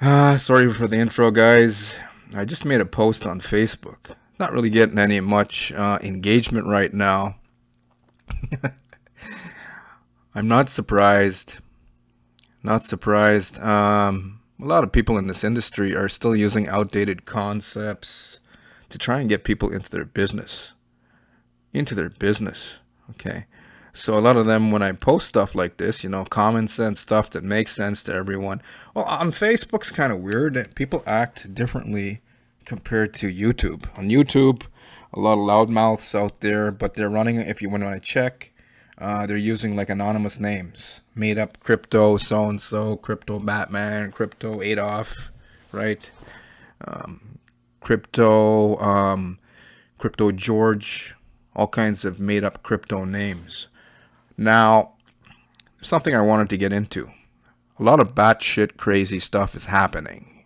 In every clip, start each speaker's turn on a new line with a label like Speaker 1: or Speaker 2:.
Speaker 1: Sorry for the intro, guys. I just made a post on Facebook. Not really getting any much engagement right now. I'm not surprised. Not surprised. A lot of people in this industry are still using outdated concepts to try and get people into their business. Into their business. Okay. So a lot of them, when I post stuff like this, common sense stuff that makes sense to everyone. Well, on Facebook's kind of weird. People act differently compared to YouTube. On YouTube, a lot of loudmouths out there, but they're running. If you want to check, they're using like anonymous names, made up crypto so and so, crypto Batman, crypto Adolf, right? Crypto, crypto George, all kinds of made up crypto names. Now, something I wanted to get into. A lot of batshit crazy stuff is happening.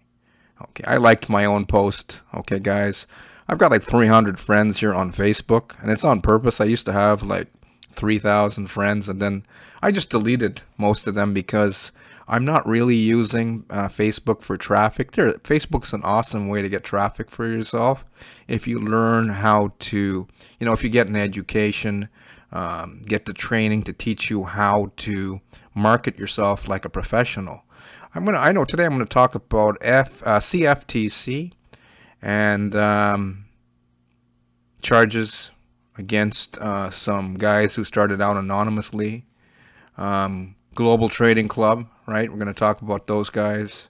Speaker 1: Okay, I liked my own post. Okay, guys, I've got like 300 friends here on Facebook, and it's on purpose. I used to have like 3,000 friends, and then I just deleted most of them because I'm not really using Facebook for traffic. Facebook's an awesome way to get traffic for yourself if you learn how to, if you get an education, get the training to teach you how to market yourself like a professional. I know today I'm gonna talk about CFTC and charges against some guys who started out anonymously. Global Trading Club, right? We're going to talk about those guys.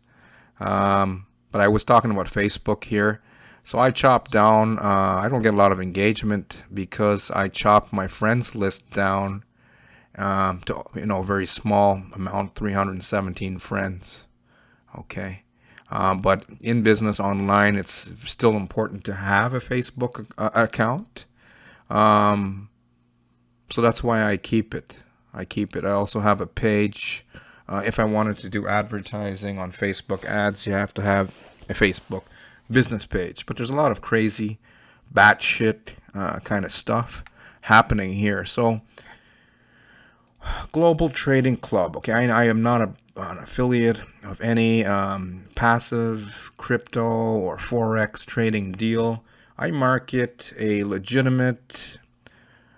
Speaker 1: But I was talking about Facebook here. So I chop down, I don't get a lot of engagement because I chop my friends list down to, a very small amount, 317 friends. Okay. But in business online, it's still important to have a Facebook account. So that's why I keep it. I also have a page. If I wanted to do advertising on Facebook ads, you have to have a Facebook business page. But there's a lot of crazy, batshit kind of stuff happening here. So, Global Trading Club. Okay, I am not an affiliate of any passive crypto or forex trading deal. I market a legitimate.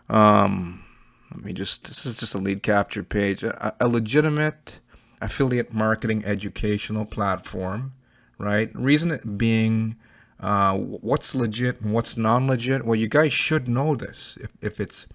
Speaker 1: This is just a lead capture page. A legitimate affiliate marketing educational platform, right? Reason it being, what's legit and what's non-legit. Well, you guys should know this. If it's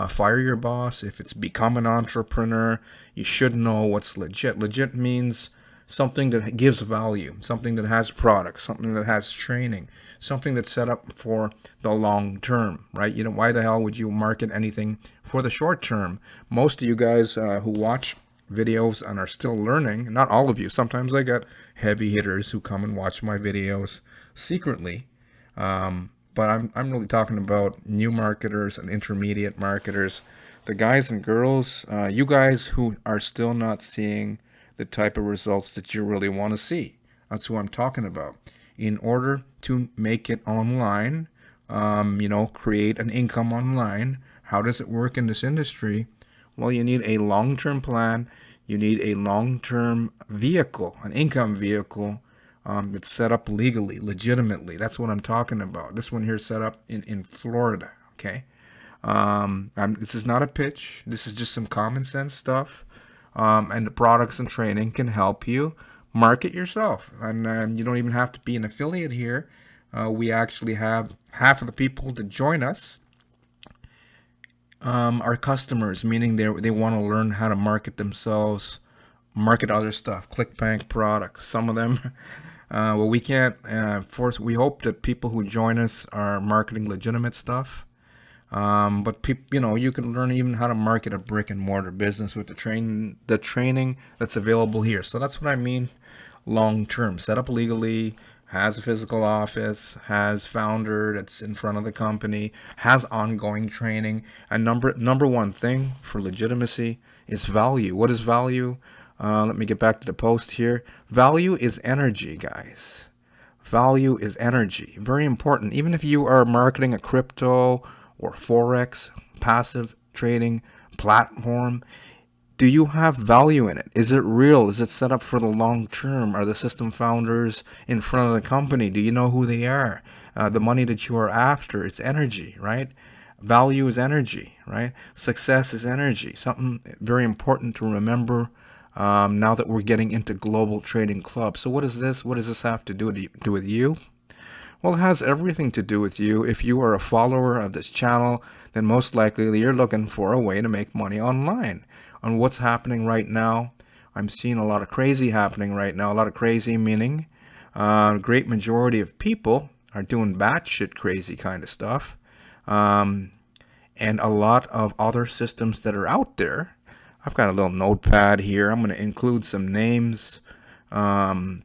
Speaker 1: fire your boss, if it's become an entrepreneur, you should know what's legit. Legit means something that gives value, something that has products, something that has training, something that's set up for the long term, right? Why the hell would you market anything for the short term? Most of you guys who watch videos and are still learning, not all of you, sometimes I get heavy hitters who come and watch my videos secretly. But I'm really talking about new marketers and intermediate marketers, the guys and girls, you guys who are still not seeing the type of results that you really want to see. That's who I'm talking about. In order to make it online, create an income online, how does it work in this industry? Well, you need a long-term plan. You need a long-term vehicle, an income vehicle that's set up legally, legitimately. That's what I'm talking about. This one here is set up in Florida, okay? This is not a pitch. This is just some common sense stuff. And the products and training can help you market yourself. And you don't even have to be an affiliate here. We actually have half of the people that join us are customers, meaning they want to learn how to market themselves, market other stuff, ClickBank products. Some of them, well, we can't force. We hope that people who join us are marketing legitimate stuff. But you can learn even how to market a brick and mortar business with the training that's available here. So that's what I mean. Long term, set up legally, has a physical office, has founder that's in front of the company, has ongoing training. And number one thing for legitimacy is value. What is value? Let me get back to the post here. Value is energy, guys. Value is energy. Very important. Even if you are marketing a crypto or forex passive trading platform, Do you have value in it? Is it real? Is it set up for the long term? Are the system founders in front of the company? Do you know who they are? The money that you are after, it's energy, right? Value is energy, right? Success is energy. Something very important to remember now that we're getting into global trading clubs. So what is this? What does this have to do with you? Well, it has everything to do with you. If you are a follower of this channel, then most likely you're looking for a way to make money online. On what's happening right now, I'm seeing a lot of crazy happening right now. A lot of crazy meaning a great majority of people are doing batshit crazy kind of stuff. And a lot of other systems that are out there. I've got a little notepad here. I'm going to include some names. There's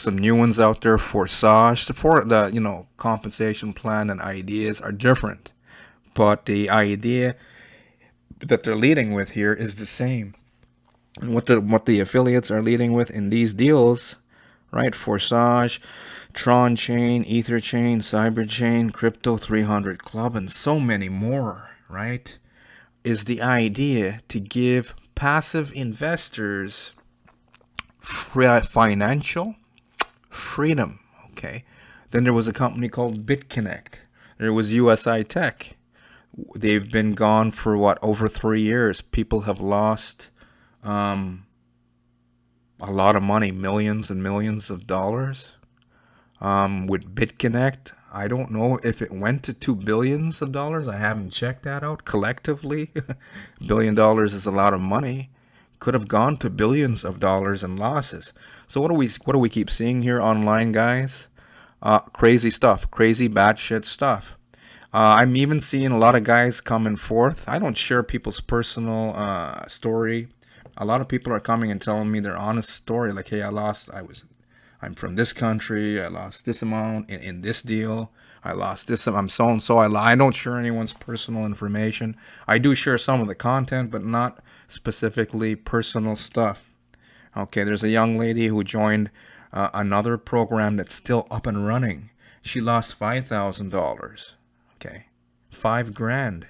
Speaker 1: some new ones out there. Forsage, for the compensation plan and ideas are different, but the idea that they're leading with here is the same. And what the affiliates are leading with in these deals, right? Forsage, Tron Chain, Ether Chain, Cyber Chain, Crypto 300 Club, and so many more, right? Is the idea to give passive investors financial freedom. Okay. Then there was a company called BitConnect. There was USI Tech. They've been gone for over 3 years. People have lost a lot of money, millions and millions of dollars. With BitConnect, I don't know if it went to $2 billion. I haven't checked that out collectively. $1 billion is a lot of money. Could have gone to billions of dollars in losses. So what do we keep seeing here online, guys? Crazy stuff, crazy batshit stuff. I'm even seeing a lot of guys coming forth. I don't share people's personal story. A lot of people are coming and telling me their honest story, like, hey, I'm from this country. I lost this amount in this deal. I lost this. I'm so and so. I don't share anyone's personal information. I do share some of the content, but not specifically personal stuff. Okay, there's a young lady who joined another program that's still up and running. She lost $5,000. Okay, $5,000.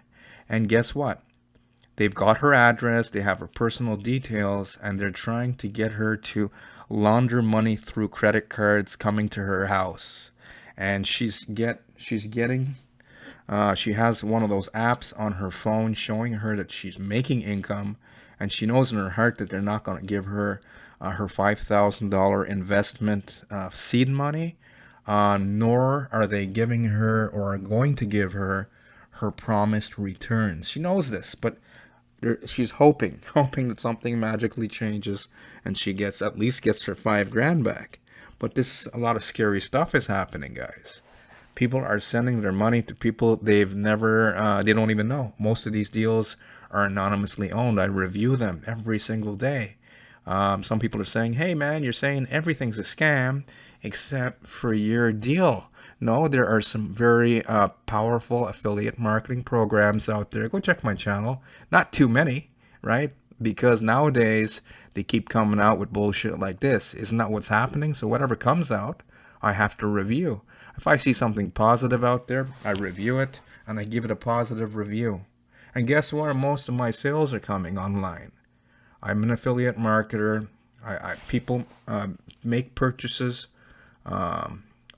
Speaker 1: And guess what? They've got her address, they have her personal details, and they're trying to get her to launder money through credit cards coming to her house. And she has one of those apps on her phone showing her that she's making income, and she knows in her heart that they're not going to give her her $5,000 investment seed money, nor are they giving her or are going to give her her promised returns. She knows this, but she's hoping that something magically changes and she at least gets her $5,000 back. But a lot of scary stuff is happening, guys. People are sending their money to people they don't even know. Most of these deals are anonymously owned. I review them every single day. Some people are saying, hey man, you're saying everything's a scam except for your deal. No, there are some very powerful affiliate marketing programs out there. Go check my channel. Not too many, right? Because nowadays they keep coming out with bullshit like this. Isn't that what's happening? So whatever comes out, I have to review. If I see something positive out there, I review it and I give it a positive review. And guess what? Most of my sales are coming online. I'm an affiliate marketer. People make purchases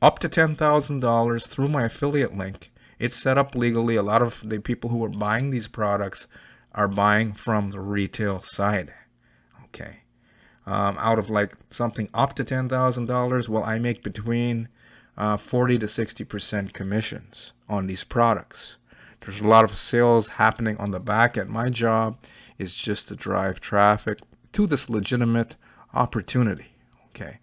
Speaker 1: up to $10,000 through my affiliate link. It's set up legally. A lot of the people who are buying these products are buying from the retail side. Okay. Out of like something up to $10,000, well, I make between 40 to 60% commissions on these products. There's a lot of sales happening on the back end. My job is just to drive traffic to this legitimate opportunity. Okay.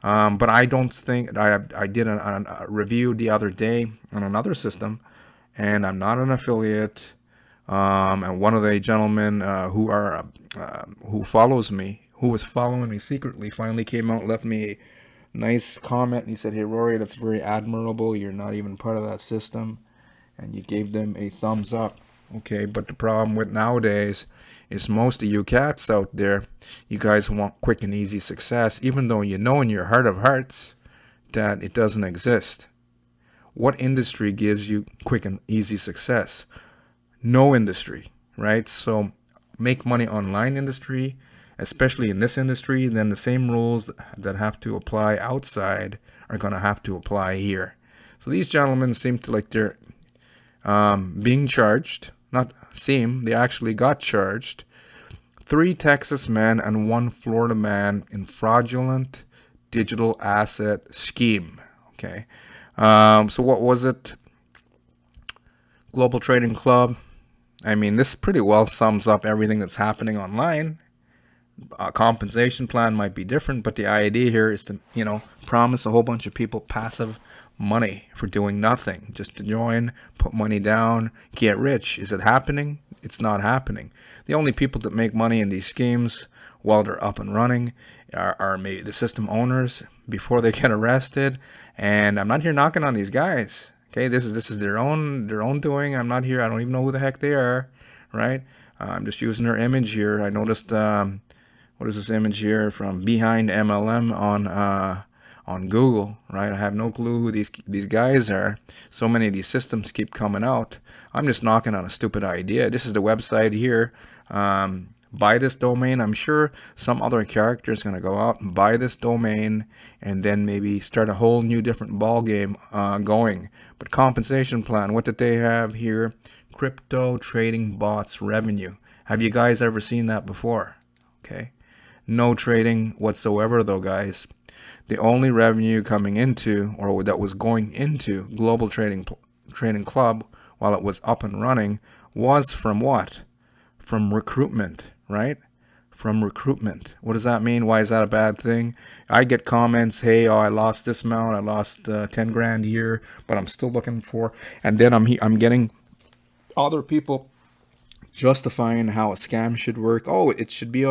Speaker 1: But I don't think I did a review the other day on another system, and I'm not an affiliate. And one of the gentlemen who follows me, who was following me secretly, finally came out and left me a nice comment. And he said, "Hey Rory, that's very admirable. You're not even part of that system," and you gave them a thumbs up. Okay, but the problem with nowadays is most of you cats out there, you guys want quick and easy success, even though you know in your heart of hearts that it doesn't exist. What industry gives you quick and easy success? No industry, right? So make money online industry, especially in this industry, then the same rules that have to apply outside are going to have to apply here. So these gentlemen seem to like they're being charged, not seem, they actually got charged. 3 Texas men and 1 Florida man in fraudulent digital asset scheme. Okay. So what was it? Global Trading Club. I mean, this pretty well sums up everything that's happening online. A compensation plan might be different, but the idea here is to, promise a whole bunch of people passive money for doing nothing, just to join, put money down, get rich. Is it happening? It's not happening. The only people that make money in these schemes while they're up and running are maybe the system owners before they get arrested. And I'm not here knocking on these guys. Okay, this is their own doing. I'm not here. I don't even know who the heck they are, right? I'm just using their image here. I noticed. What is this image here from Behind MLM on Google, right? I have no clue who these guys are. So many of these systems keep coming out. I'm just knocking on a stupid idea. This is the website here. Buy this domain. I'm sure some other character is going to go out and buy this domain and then maybe start a whole new different ball game going. But compensation plan, what did they have here? Crypto trading bots revenue. Have you guys ever seen that before? Okay. No trading whatsoever though, guys. The only revenue coming into, or that was going into Global Trading Club while it was up and running, was from what? From recruitment, right? From recruitment. What does that mean? Why is that a bad thing? I get comments, hey, I lost this amount, I lost 10 grand here, but I'm still looking for, and then I'm getting other people justifying how a scam should work. Oh, it should be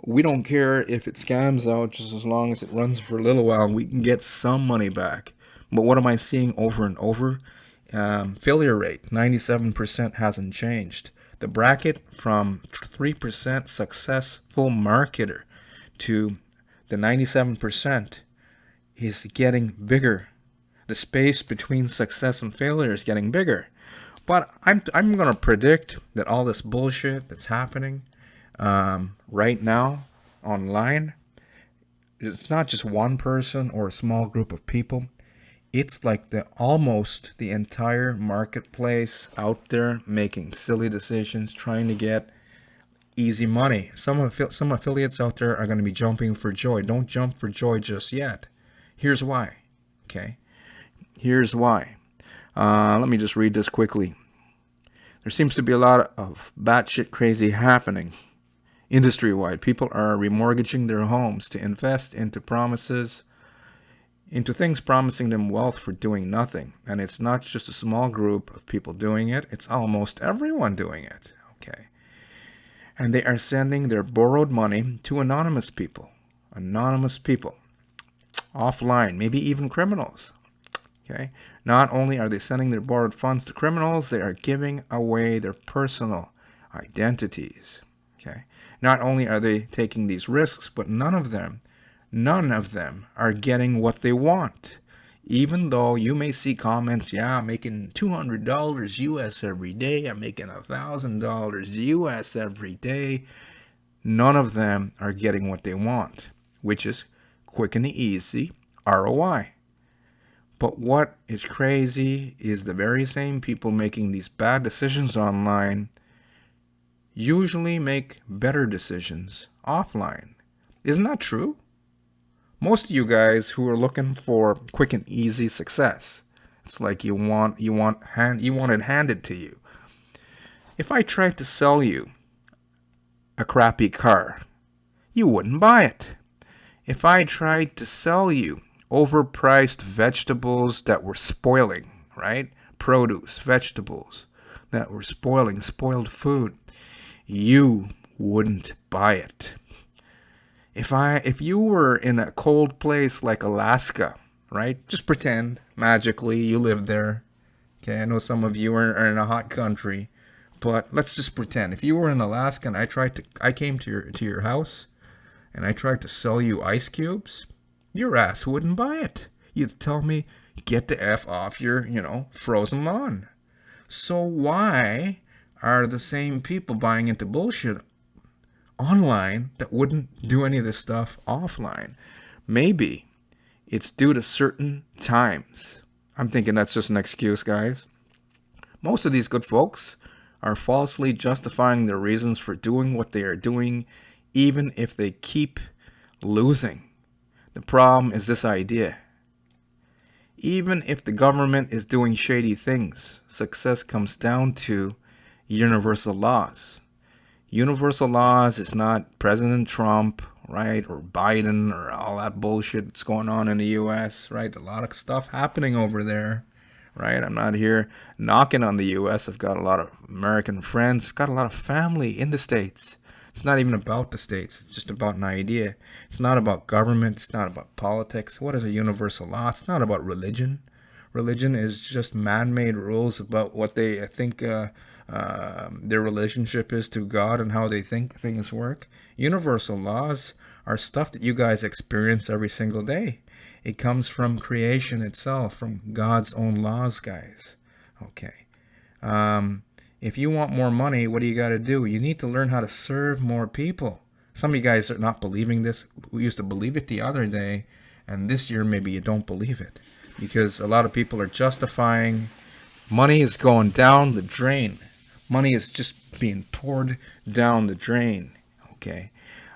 Speaker 1: we don't care if it scams out, just as long as it runs for a little while and we can get some money back. But what am I seeing over and over? Failure rate, 97% hasn't changed. The bracket from 3% successful marketer to the 97% is getting bigger. The space between success and failure is getting bigger. But I'm going to predict that all this bullshit that's happening right now online, it's not just one person or a small group of people. It's like almost the entire marketplace out there making silly decisions, trying to get easy money. Some affiliates out there are going to be jumping for joy. Don't jump for joy just yet. Here's why. Okay. Here's why. Let me just read this quickly. There seems to be a lot of batshit crazy happening industry-wide. People are remortgaging their homes to invest into things promising them wealth for doing nothing. And it's not just a small group of people doing it. It's almost everyone doing it. Okay. And they are sending their borrowed money to anonymous people. Offline, maybe even criminals. Okay. Not only are they sending their borrowed funds to criminals, they are giving away their personal identities. Okay. Not only are they taking these risks, but none of them are getting what they want. Even though you may see comments, I'm making $200 US every day, I'm making $1,000 US every day. None of them are getting what they want, which is quick and easy ROI. But what is crazy is the very same people making these bad decisions online usually make better decisions offline. Isn't that true? Most of you guys who are looking for quick and easy success, it's like you want it handed to you. If I tried to sell you a crappy car, you wouldn't buy it. If I tried to sell you overpriced vegetables that were spoiling, right? Produce, vegetables that were spoiled food, you wouldn't buy it. If you were in a cold place like Alaska, right? Just pretend magically you live there. Okay, I know some of you are in a hot country, but let's just pretend. If you were in Alaska and I came to your house and I tried to sell you ice cubes, your ass wouldn't buy it. You'd tell me, get the F off your, frozen lawn. So why are the same people buying into bullshit online that wouldn't do any of this stuff offline? Maybe it's due to certain times. I'm thinking that's just an excuse, guys. Most of these good folks are falsely justifying their reasons for doing what they are doing, even if they keep losing. The problem is this idea. Even if the government is doing shady things, success comes down to universal laws. Universal laws is not President Trump, right, or Biden, or all that bullshit that's going on in the U.S., right? A lot of stuff happening over there, right? I'm not here knocking on the U.S. I've got a lot of American friends. I've got a lot of family in the States. It's not even about the States. It's just about an idea. It's not about government. It's not about politics. What is a universal law? It's not about religion. Religion is just man-made rules about what they think their relationship is to God and how they think things work. Universal laws are stuff that you guys experience every single day. It comes from creation itself, from God's own laws, guys. Okay. If you want more money, what do you got to do? You need to learn how to serve more people. Some of you guys are not believing this. We used to believe it the other day, and this year maybe you don't believe it, because a lot of people are justifying money is going down the drain. Money is just being poured down the drain. Okay.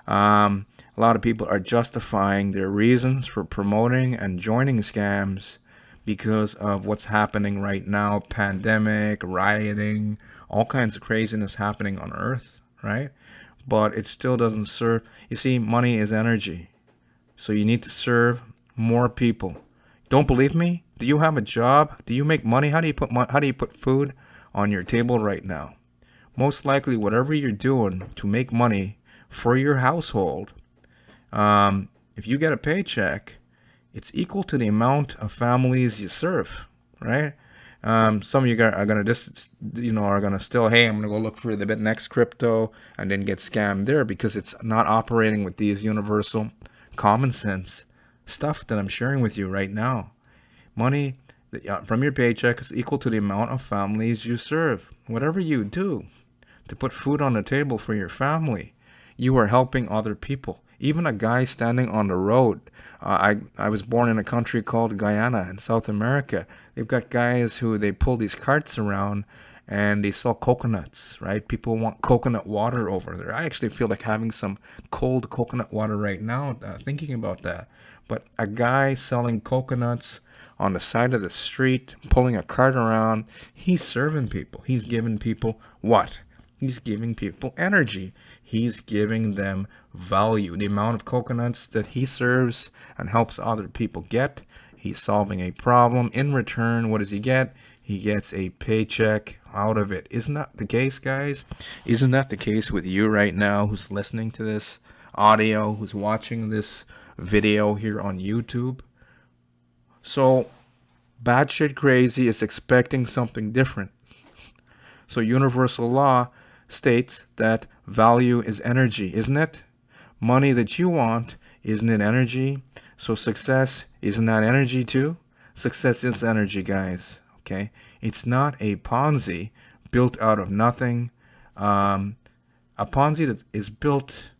Speaker 1: A lot of people are justifying their reasons for promoting and joining scams because of what's happening right now, pandemic, rioting, all kinds of craziness happening on Earth, right? But it still doesn't serve. You see, money is energy. So you need to serve more people. Don't believe me? Do you have a job? Do you make money? How do you put food on your table right now? Most likely, whatever you're doing to make money for your household, if you get a paycheck, it's equal to the amount of families you serve, right? Some of you guys are gonna just, are gonna still, hey, I'm gonna go look for the next crypto and then get scammed there, because it's not operating with these universal common sense stuff that I'm sharing with you right now. Money from your paycheck is equal to the amount of families you serve. Whatever you do to put food on the table for your family, you are helping other people. Even a guy standing on the road. I was born in a country called Guyana in South America. They've got guys who they pull these carts around and they sell coconuts, right? People want coconut water over there. I actually feel like having some cold coconut water right now, thinking about that. But a guy selling coconuts on the side of the street, pulling a cart around, he's serving people. He's giving people what? He's giving people energy. He's giving them value. The amount of coconuts that he serves and helps other people get, he's solving a problem. In return, what does he get? He gets a paycheck out of it. Isn't that the case, guys? Isn't that the case with you right now, who's listening to this audio, who's watching this video here on YouTube? So, batshit crazy is expecting something different. So, universal law states that value is energy, isn't it? Money that you want, isn't it energy? So success, isn't that energy too? Success is energy, guys. Okay, it's not a Ponzi built out of nothing. A Ponzi that is built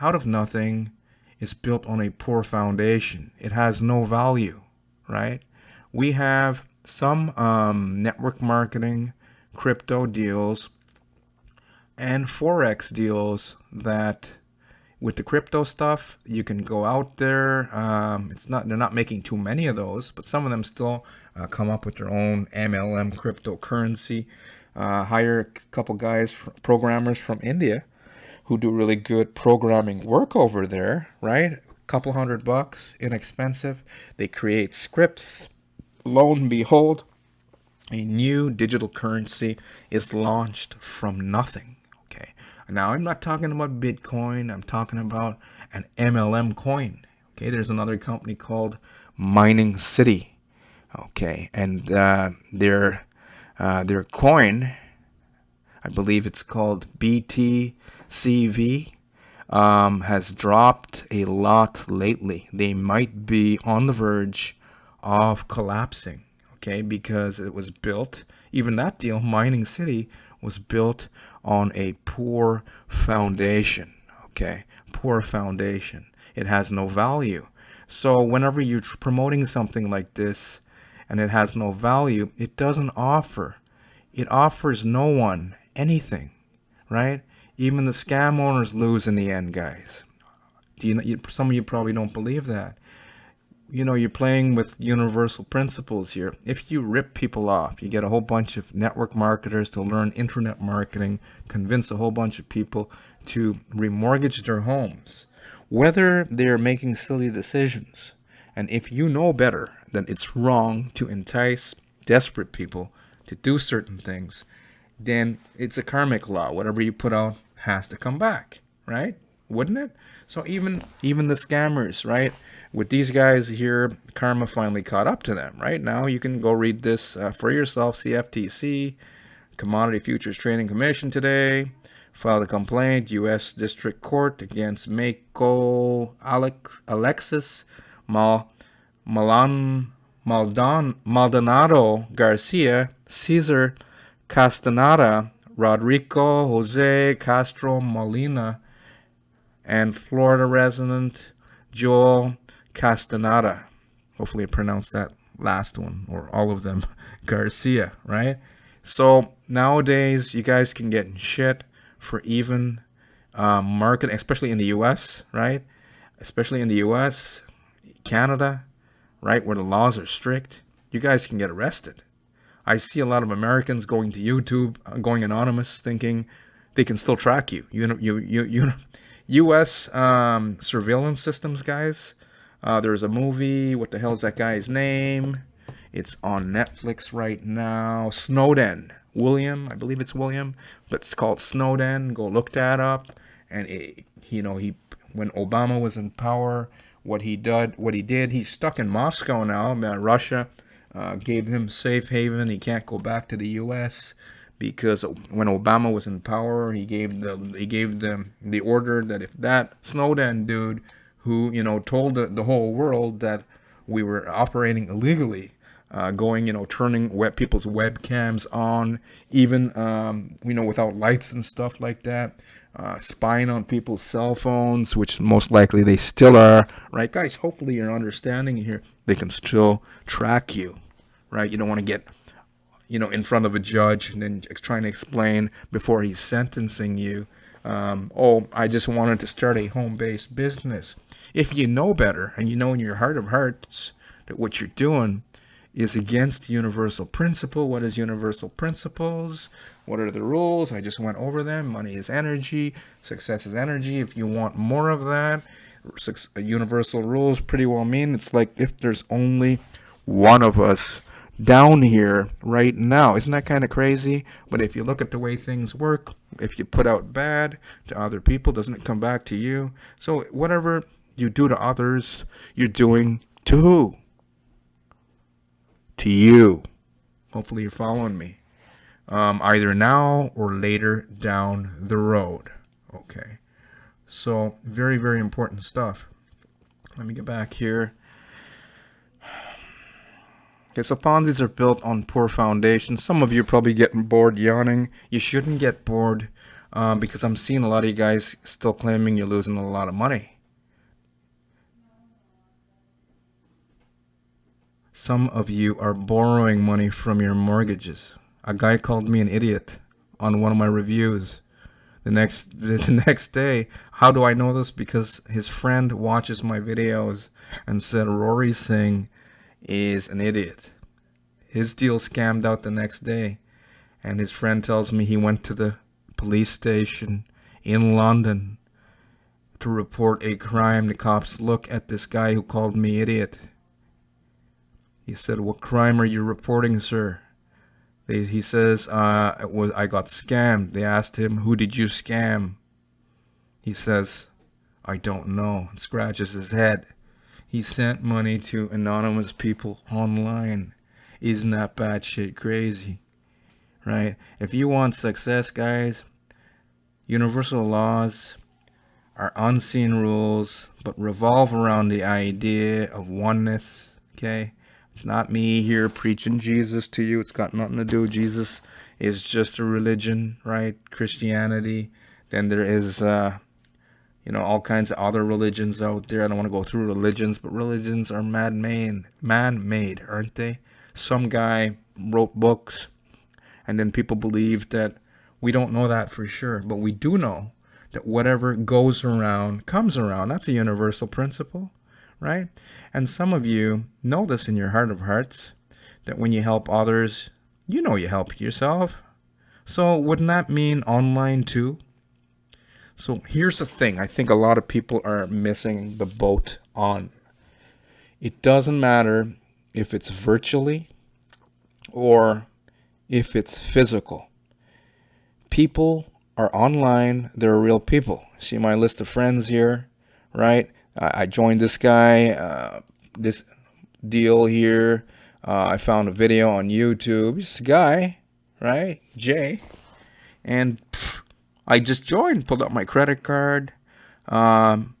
Speaker 1: out of nothing is built on a poor foundation. It has no value, right? We have some network marketing, crypto deals, and Forex deals that with the crypto stuff, you can go out there. They're not making too many of those, but some of them still come up with their own MLM cryptocurrency. Hire a couple guys, programmers from India, who do really good programming work over there, right? A couple $100, inexpensive. They create scripts. Lo and behold, a new digital currency is launched from nothing. Okay. Now, I'm not talking about Bitcoin. I'm talking about an MLM coin. Okay. There's another company called Mining City. Okay. And their coin, I believe it's called BTCV, has dropped a lot lately. They might be on the verge of collapsing. Okay, because it was built, even that deal, Mining City, was built on a poor foundation. Okay, poor foundation. It has no value. So whenever you're promoting something like this and it has no value, it doesn't offer. It offers no one anything, right? Even the scam owners lose in the end, guys. Some of you probably don't believe that. You're playing with universal principles here. If you rip people off, you get a whole bunch of network marketers to learn internet marketing, convince a whole bunch of people to remortgage their homes, whether they're making silly decisions. And if you know better that it's wrong to entice desperate people to do certain things, then it's a karmic law. Whatever you put out has to come back, right? Wouldn't it? So even the scammers, right? With these guys here, karma finally caught up to them, right? Now you can go read this for yourself. CFTC, Commodity Futures Trading Commission today, filed a complaint, U.S. District Court against Mako Alexis Maldonado Garcia, Cesar Castaneda, Rodrigo Jose Castro Molina, and Florida resident Joel Castaneda. Hopefully I pronounced that last one, or all of them, Garcia, right? So nowadays, you guys can get in shit for even marketing, especially in the U.S., right? Especially in the U.S., Canada, right, where the laws are strict. You guys can get arrested. I see a lot of Americans going to YouTube, going anonymous, thinking they can still track you. U.S. Surveillance systems, guys. There's a movie. What the hell is that guy's name? It's on Netflix right now. Snowden. William, I believe it's William, but it's called Snowden. Go look that up. And when Obama was in power, what he did, he's stuck in Moscow now. Russia gave him safe haven. He can't go back to the U.S. because when Obama was in power, he gave the order that if that Snowden dude, who told the whole world that we were operating illegally, turning people's webcams on, even without lights and stuff like that, spying on people's cell phones, which most likely they still are, right, guys? Hopefully you're understanding here. They can still track you, right? You don't want to get in front of a judge and then trying to explain before he's sentencing you, I just wanted to start a home-based business. If you know better, and you know in your heart of hearts that what you're doing is against universal principle. What is universal principles? What are the rules? I just went over them. Money is energy. Success is energy. If you want more of that, universal rules pretty well mean it's like if there's only one of us down here right now. Isn't that kind of crazy? But if you look at the way things work, if you put out bad to other people, doesn't it come back to you? So whatever you do to others, you're doing to who? To you. Hopefully you're following me. Either now or later down the road. Okay. So very, very important stuff. Let me get back here. Okay, so Ponzi's are built on poor foundations. Some of you are probably getting bored yawning. You shouldn't get bored because I'm seeing a lot of you guys still claiming you're losing a lot of money. Some of you are borrowing money from your mortgages. A guy called me an idiot on one of my reviews. The next day, how do I know this? Because his friend watches my videos and said Rory Singh is an idiot. His deal scammed out the next day, and his friend tells me he went to the police station in London to report a crime. The cops look at this guy who called me idiot. He said, "What crime are you reporting, sir?" He says, I got scammed. They asked him, "Who did you scam?" He says, "I don't know," and scratches his head. He sent money to anonymous people online. Isn't that bad shit crazy? Right? If you want success, guys, universal laws are unseen rules, but revolve around the idea of oneness, okay? It's not me here preaching Jesus to you. It's got nothing to do. Jesus is just a religion, right? Christianity. Then there is all kinds of other religions out there. I don't want to go through religions, but religions are man-made, aren't they? Some guy wrote books, and then people believe that. We don't know that for sure, but we do know that whatever goes around comes around. That's a universal principle, right? And some of you know this in your heart of hearts, that when you help others, you help yourself. So wouldn't that mean online too? So here's the thing I think a lot of people are missing the boat on. It doesn't matter if it's virtually or if it's physical. People are online, they're real people. See my list of friends here, right? I joined this guy, this deal here. I found a video on YouTube. This guy, right? Jay. And I just joined, pulled up my credit card. And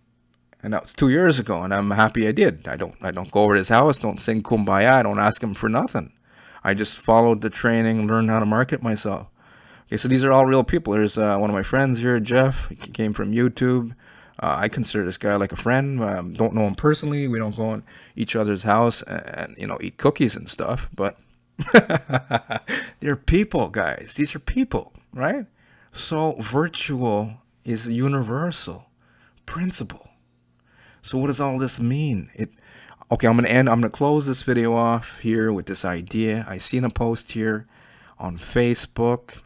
Speaker 1: that was 2 years ago, and I'm happy I did. I don't go over to his house, don't sing Kumbaya, I don't ask him for nothing. I just followed the training, learned how to market myself. Okay, so these are all real people. There's one of my friends here, Jeff. He came from YouTube. I consider this guy like a friend. Don't know him personally. We don't go in each other's house and eat cookies and stuff. But they're people, guys. These are people, right? So virtual is a universal principle. So what does all this mean? Okay, I'm gonna close this video off here with this idea. I seen a post here on Facebook.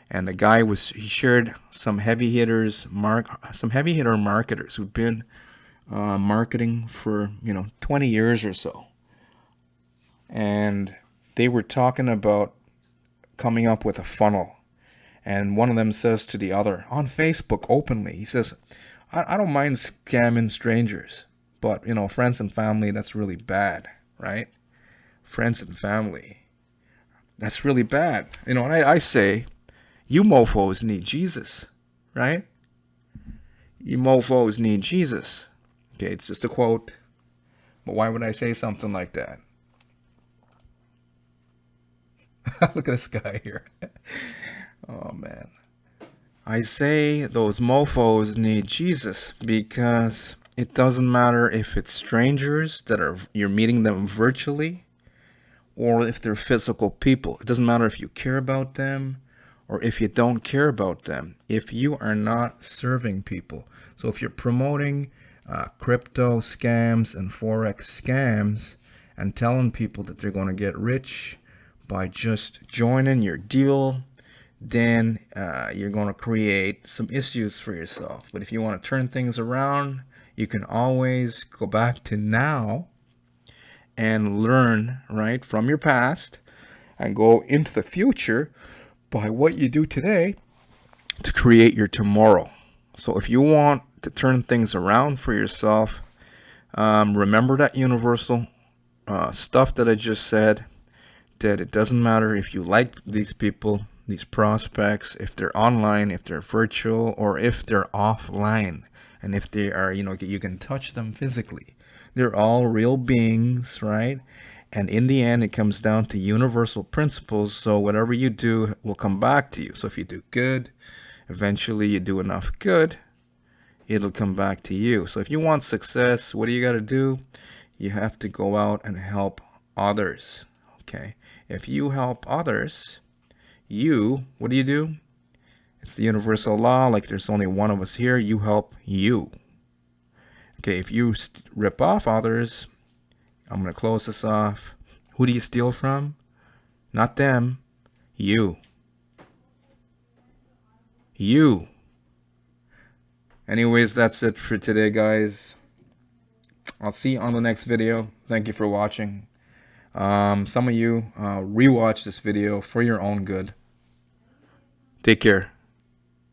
Speaker 1: And the guy he shared some heavy hitter marketers who've been marketing for 20 years or so, and they were talking about coming up with a funnel. And one of them says to the other on Facebook openly, he says, "I don't mind scamming strangers, but friends and family, that's really bad, right? Friends and family, that's really bad. And I say." You mofos need Jesus, right? You mofos need Jesus. Okay, it's just a quote. But why would I say something like that? Look at this guy here. Oh, man. I say those mofos need Jesus because it doesn't matter if it's strangers you're meeting them virtually or if they're physical people. It doesn't matter if you care about them or if you don't care about them, if you are not serving people. So if you're promoting crypto scams and forex scams and telling people that they're going to get rich by just joining your deal, then you're going to create some issues for yourself. But if you want to turn things around, you can always go back to now and learn, right, from your past and go into the future by what you do today to create your tomorrow. So if you want to turn things around for yourself, remember that universal stuff that I just said, that it doesn't matter if you like these people, these prospects, if they're online, if they're virtual, or if they're offline, and if they are, you can touch them physically. They're all real beings, right? And in the end, it comes down to universal principles. So whatever you do will come back to you. So if you do good, eventually you do enough good, it'll come back to you. So if you want success, what do you got to do? You have to go out and help others. Okay. If you help others, what do? It's the universal law. Like there's only one of us here. You help you. Okay. If you rip off others, I'm going to close this off. Who do you steal from? Not them. You. You. Anyways, that's it for today, guys. I'll see you on the next video. Thank you for watching. Some of you rewatch this video for your own good. Take care.